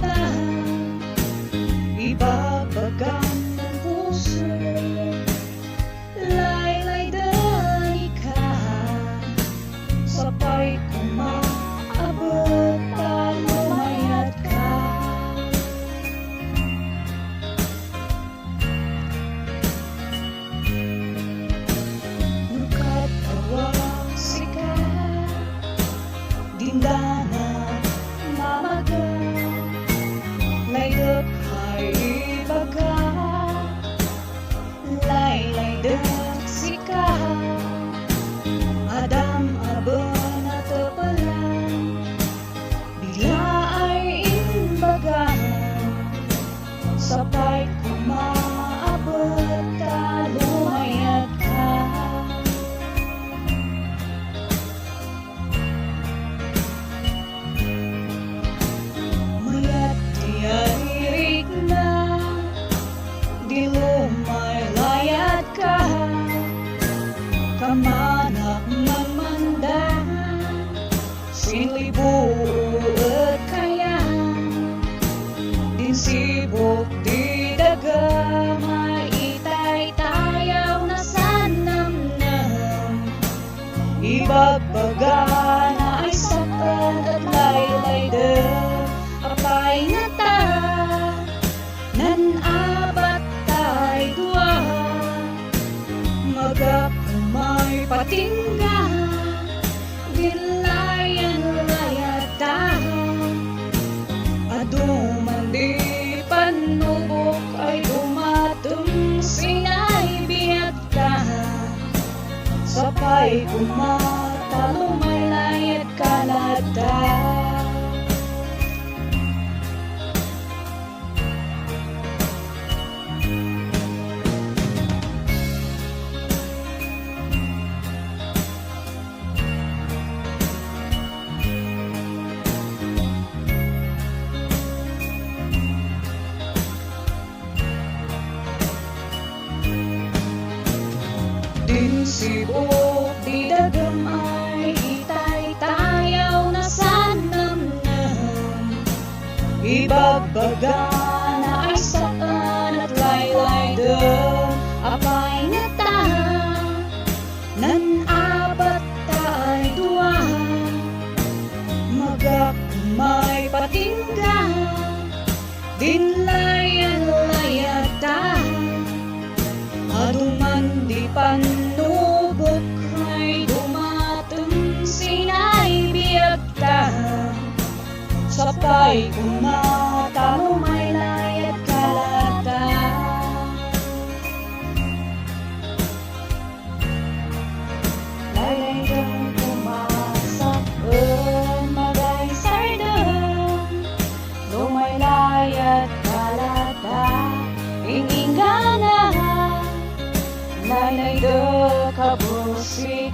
na ibabagan ng puso. Laylay dani ka, sabay kumaabot at lumayat ka. Nagkatawa sika, dindana mamaga, laydok ay ibaga, laylay dek sika, adam aban at pala, bigla ay imbaga, sabay kumaabot ka, lumayat ka. Mayat diyarik na, di lumay layat ka, kamanak mamanda, silibuot kaya, din sibok di daga, maitay tayaw na sanamnam, ibagbaga na ay sapat at laylay de apay nga ta, nan abat tay dua, magakumay patingga, dilayan layata, aduman di panubok ay dumatum sinay biyak ka, sapay kumata lumayat kalata. Din sibuk di dagam ay itay tayaw na sanamnam, ibagbaga na ay saan at laylay de apay nga ta, nan abat tay dua, magakumay patingga, din layan layata, aduman di panubok ay dumatum sinay biyak ka, sapay kumata lumay layat kalata. Laylay dang pumasak magay sardang, lumay layat kalata, ingingana, laylay de kabusik